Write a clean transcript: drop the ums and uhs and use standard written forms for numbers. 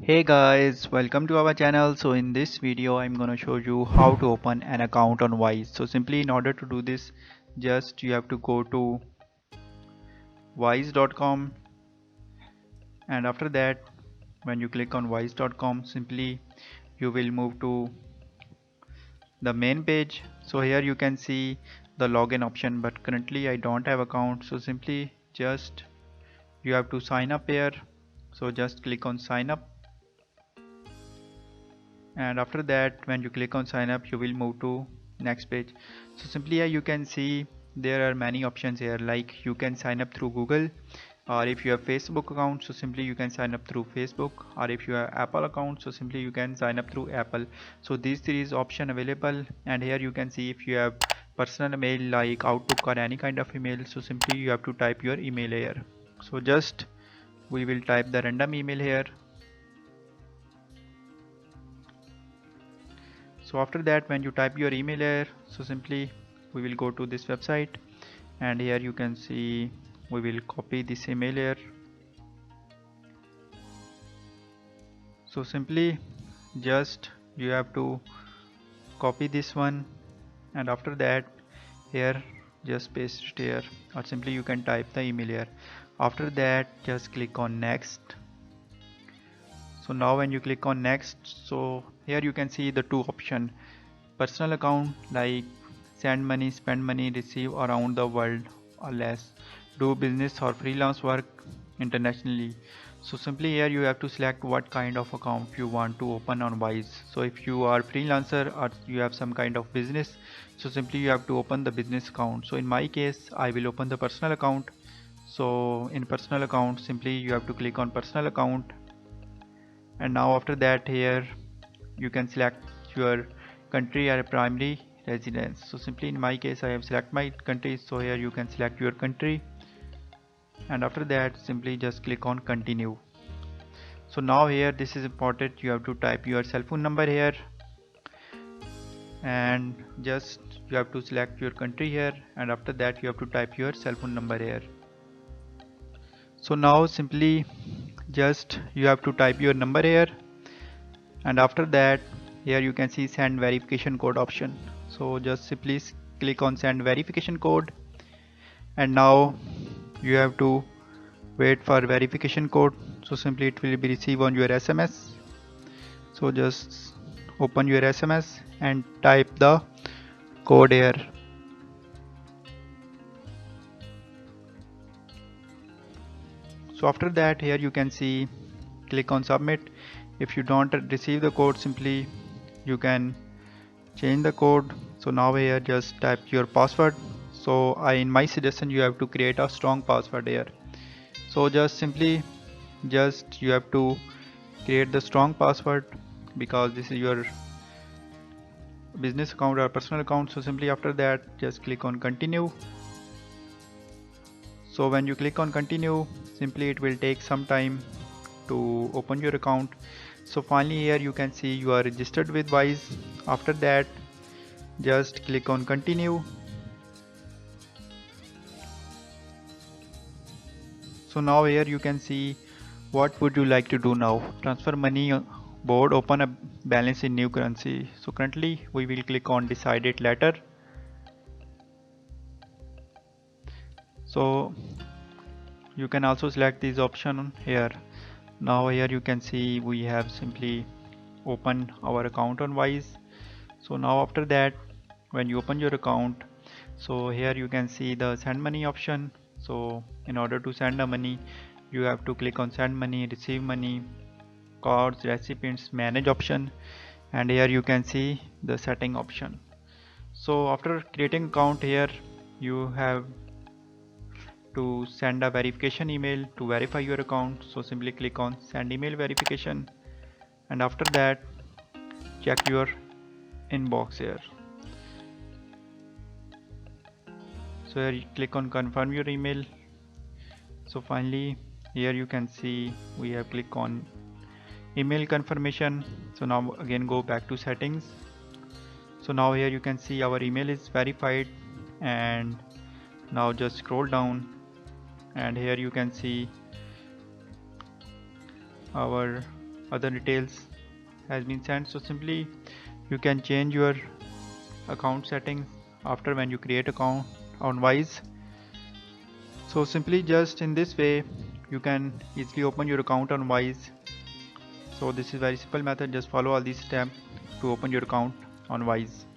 Hey guys, welcome to our channel. So in this video I'm gonna show you how to open an account on Wise. So simply in order to do this, just you have to go to wise.com, and after that when you click on wise.com, simply you will move to the main page. So here you can see the login option, but currently I don't have account, so simply just you have to sign up here. So just click on sign up, and after that when you click on sign up you will move to next page. So simply here you can see there are many options here, like you can sign up through Google, or if you have Facebook account, so simply you can sign up through Facebook, or if you have Apple account, so simply you can sign up through Apple. So these three is option available, and here you can see if you have personal email like Outlook or any kind of email, so simply you have to type your email here. So just we will type the random email here. So after that when you type your email here, so simply we will go to this website, and here you can see we will copy this email here. So simply just you have to copy this one, and after that here just paste it here, or simply you can type the email here. After that just click on next. So now when you click on next, so here you can see the two option: personal account like send money, spend money, receive around the world or less, do business or freelance work internationally. So simply here you have to select what kind of account you want to open on Wise. So if you are freelancer or you have some kind of business, so simply you have to open the business account. So in my case I will open the personal account. So in personal account simply you have to click on personal account, and now after that here you can select your country or primary residence. So simply in my case I have select my country, so here you can select your country, and after that simply just click on continue. So now here this is important, you have to type your cell phone number here, and just you have to select your country here, and after that you have to type your cell phone number here. So now simply just you have to type your number here, and after that here you can see send verification code option. So just simply click on send verification code, and now you have to wait for verification code. So simply it will be received on your SMS. So just open your SMS and type the code here. So after that here you can see click on submit. If you don't receive the code, simply you can change the code. So now here just type your password. So in my suggestion you have to create a strong password here. So just simply just you have to create the strong password, because this is your business account or personal account. So simply after that just click on continue. So when you click on continue, simply it will take some time to open your account. So finally here you can see you are registered with Wise. After that just click on continue. So now here you can see what would you like to do now: transfer money, board, open a balance in new currency. So currently we will click on decide it later. So you can also select this option here. Now here you can see we have simply open our account on Wise. So now after that when you open your account, so here you can see the send money option. So in order to send the money you have to click on send money, receive money, cards, recipients, manage option, and here you can see the setting option. So after creating account here you have to send a verification email to verify your account. So simply click on send email verification, and after that check your inbox here. So here you click on confirm your email. So finally here you can see we have clicked on email confirmation. So now again go back to settings. So now here you can see our email is verified, and now just scroll down, and here you can see our other details has been sent. So simply you can change your account settings after when you create account on Wise. So simply just in this way you can easily open your account on Wise. So this is very simple method, just follow all these steps to open your account on Wise.